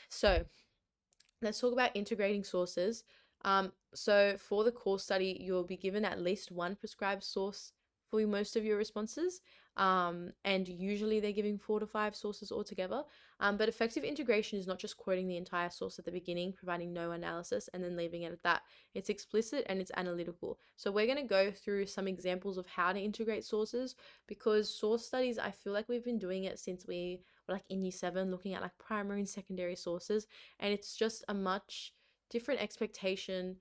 So let's talk about integrating sources. So for the course study, you'll be given at least one prescribed source for most of your responses. And usually they're giving 4 to 5 sources altogether. But effective integration is not just quoting the entire source at the beginning, providing no analysis, and then leaving it at that. It's explicit and it's analytical. So we're going to go through some examples of how to integrate sources, because source studies, I feel like we've been doing it since we were like in year 7, looking at like primary and secondary sources. And it's just a much different expectation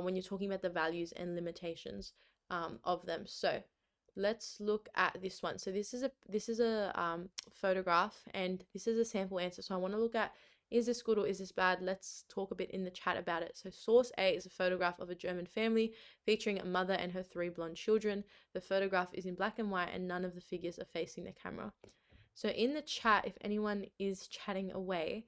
when you're talking about the values and limitations of them. So let's look at this one. So this is a photograph, and this is a sample answer. So I want to look at, is this good or is this bad? Let's talk a bit in the chat about it. So source A is a photograph of a German family featuring a mother and her 3 blonde children. The photograph is in black and white and none of the figures are facing the camera. So in the chat, if anyone is chatting away,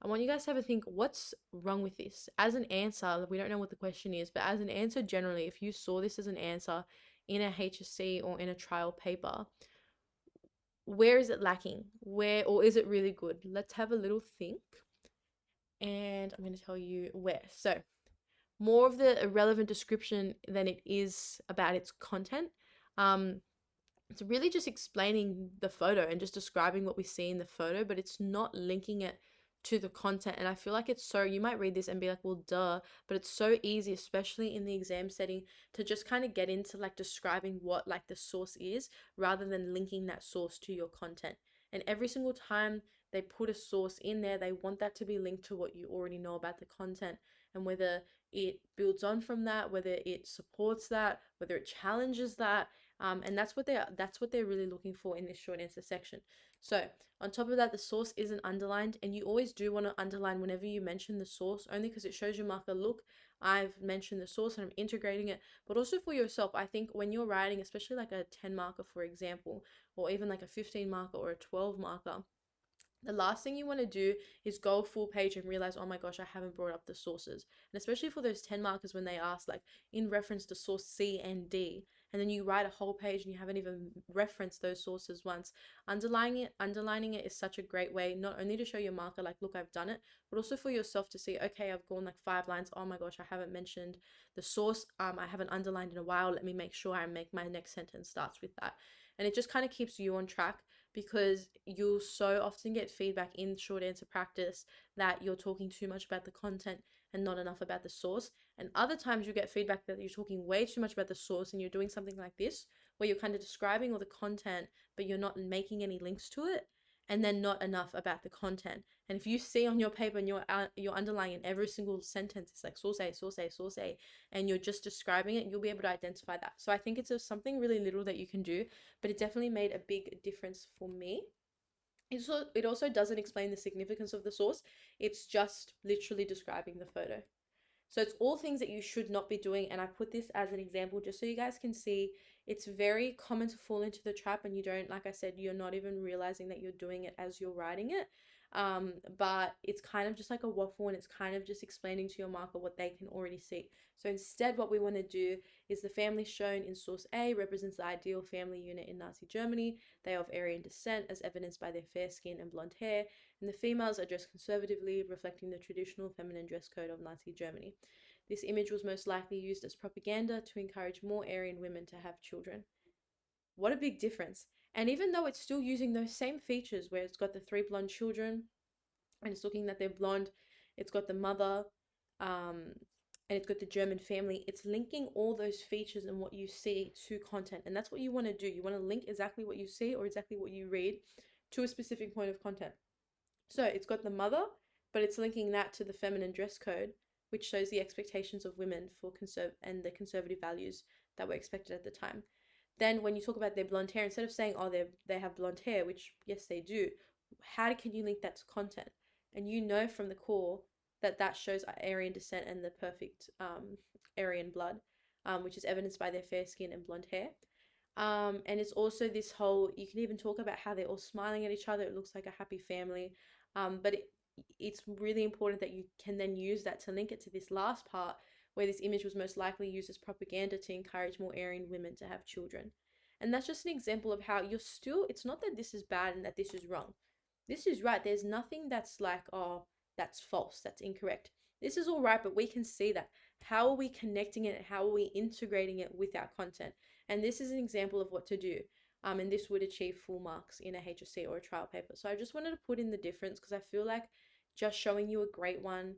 I want you guys to have a think, what's wrong with this? As an answer, we don't know what the question is, but as an answer generally, if you saw this as an answer in a HSC or in a trial paper, where is it lacking? Where, or is it really good? Let's have a little think. And I'm going to tell you where. So more of the irrelevant description than it is about its content. It's really just explaining the photo and just describing what we see in the photo, but it's not linking it to the content. And I feel like it's so, you might read this and be like, well, duh, but it's so easy, especially in the exam setting, to just kind of get into like describing what like the source is rather than linking that source to your content. And every single time they put a source in there, they want that to be linked to what you already know about the content, and whether it builds on from that, whether it supports that, whether it challenges that. And that's what they're really looking for in this short answer section. So on top of that, the source isn't underlined, and you always do want to underline whenever you mention the source, only because it shows your marker, look, I've mentioned the source and I'm integrating it. But also for yourself, I think when you're writing, especially like a 10 marker, for example, or even like a 15 marker or a 12 marker, the last thing you want to do is go a full page and realize, oh my gosh, I haven't brought up the sources. And especially for those 10 markers, when they ask like in reference to source C and D, and then you write a whole page and you haven't even referenced those sources once. Underlining it is such a great way, not only to show your marker like, look, I've done it, but also for yourself to see, okay, I've gone like 5 lines. Oh my gosh, I haven't mentioned the source. I haven't underlined in a while. Let me make sure I make my next sentence starts with that. And it just kind of keeps you on track, because you'll so often get feedback in short answer practice that you're talking too much about the content and not enough about the source. And other times you get feedback that you're talking way too much about the source and you're doing something like this, where you're kind of describing all the content, but you're not making any links to it, and then not enough about the content. And if you see on your paper and you're underlying in every single sentence, it's like source A, source A, source A, and you're just describing it, you'll be able to identify that. So I think it's something really little that you can do, but it definitely made a big difference for me. It also doesn't explain the significance of the source. It's just literally describing the photo. So it's all things that you should not be doing. And I put this as an example just so you guys can see it's very common to fall into the trap, and you don't, like I said, you're not even realizing that you're doing it as you're writing it. But it's kind of just like a waffle, and it's kind of just explaining to your marker what they can already see. So instead, what we want to do is the family shown in source A represents the ideal family unit in Nazi Germany. They are of Aryan descent, as evidenced by their fair skin and blonde hair, and the females are dressed conservatively, reflecting the traditional feminine dress code of Nazi Germany. This image was most likely used as propaganda to encourage more Aryan women to have children. What a big difference. And even though it's still using those same features, where it's got the 3 blonde children and it's looking that they're blonde, it's got the mother, and it's got the German family, it's linking all those features and what you see to content. And that's what you want to do. You want to link exactly what you see or exactly what you read to a specific point of content. So it's got the mother, but it's linking that to the feminine dress code, which shows the expectations of women for and the conservative values that were expected at the time. Then when you talk about their blonde hair, instead of saying, oh, they have blonde hair, which yes, they do, how can you link that to content? And you know from the core that that shows Aryan descent and the perfect Aryan blood, which is evidenced by their fair skin and blonde hair. And it's also this whole, you can even talk about how they're all smiling at each other. It looks like a happy family. But it's really important that you can then use that to link it to this last part, where this image was most likely used as propaganda to encourage more Aryan women to have children. And that's just an example of how you're still, it's not that this is bad and that this is wrong. This is right. There's nothing that's like, oh, that's false, that's incorrect. This is all right, but we can see that. How are we connecting it? How are we integrating it with our content? And this is an example of what to do. And this would achieve full marks in a HSC or a trial paper. So I just wanted to put in the difference because I feel like just showing you a great one,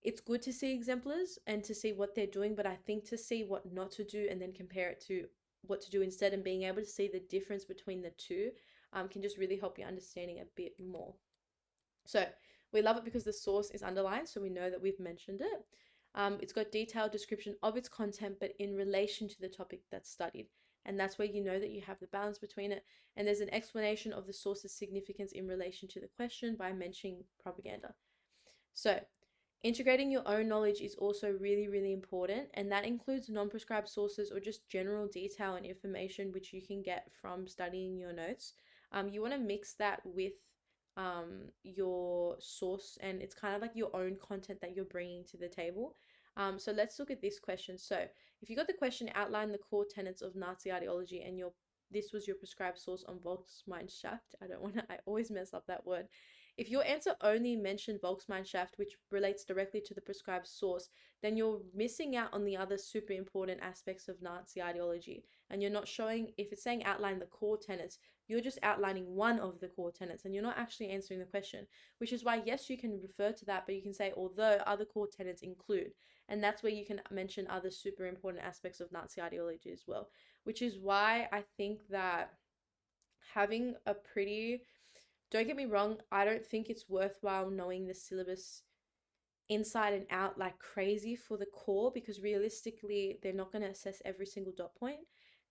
it's good to see exemplars and to see what they're doing, but I think to see what not to do and then compare it to what to do instead and being able to see the difference between the two can just really help you understanding a bit more. So we love it because the source is underlined, so we know that we've mentioned it. It's got detailed description of its content, but in relation to the topic that's studied. And that's where you know that you have the balance between it. And there's an explanation of the source's significance in relation to the question by mentioning propaganda. So integrating your own knowledge is also really, really important, and that includes non-prescribed sources or just general detail and information which you can get from studying your notes. You want to mix that with your source, and it's kind of like your own content that you're bringing to the table. So let's look at this question. So if you got the question, outline the core tenets of Nazi ideology, and this was your prescribed source on Volksgemeinschaft. I always mess up that word. If your answer only mentioned Volksgemeinschaft, which relates directly to the prescribed source, then you're missing out on the other super important aspects of Nazi ideology. And you're not showing, if it's saying outline the core tenets, you're just outlining one of the core tenets and you're not actually answering the question, which is why, yes, you can refer to that, but you can say, although other core tenets include, and that's where you can mention other super important aspects of Nazi ideology as well, which is why I think that having a pretty, don't get me wrong, I don't think it's worthwhile knowing the syllabus inside and out like crazy for the core, because realistically, they're not going to assess every single dot point.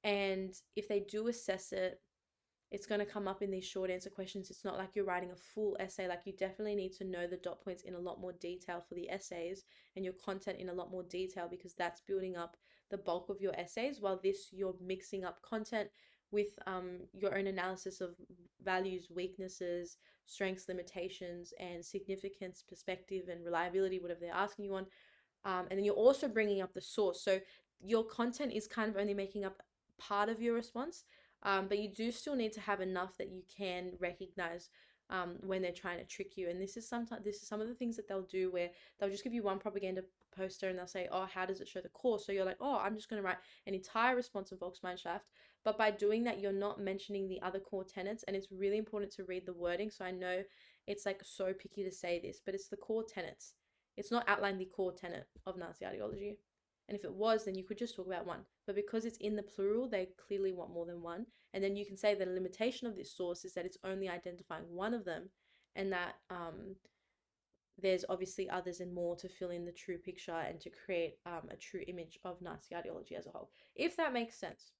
And if they do assess it, it's going to come up in these short answer questions. It's not like you're writing a full essay. Like, you definitely need to know the dot points in a lot more detail for the essays and your content in a lot more detail, because that's building up the bulk of your essays, while this, you're mixing up content with your own analysis of values, weaknesses, strengths, limitations, and significance, perspective, and reliability, whatever they're asking you on. And then you're also bringing up the source. So your content is kind of only making up part of your response, but you do still need to have enough that you can recognize when they're trying to trick you. And this is some of the things that they'll do, where they'll just give you one propaganda poster and they'll say, oh, how does it show the core? So you're like, oh, I'm just going to write an entire response of Volksgemeinschaft. But by doing that, you're not mentioning the other core tenets. And it's really important to read the wording. So I know it's like so picky to say this, but it's the core tenets. It's not outline the core tenet of Nazi ideology. And if it was, then you could just talk about one. But because it's in the plural, they clearly want more than one. And then you can say the limitation of this source is that it's only identifying one of them, and that there's obviously others and more to fill in the true picture and to create a true image of Nazi ideology as a whole, if that makes sense.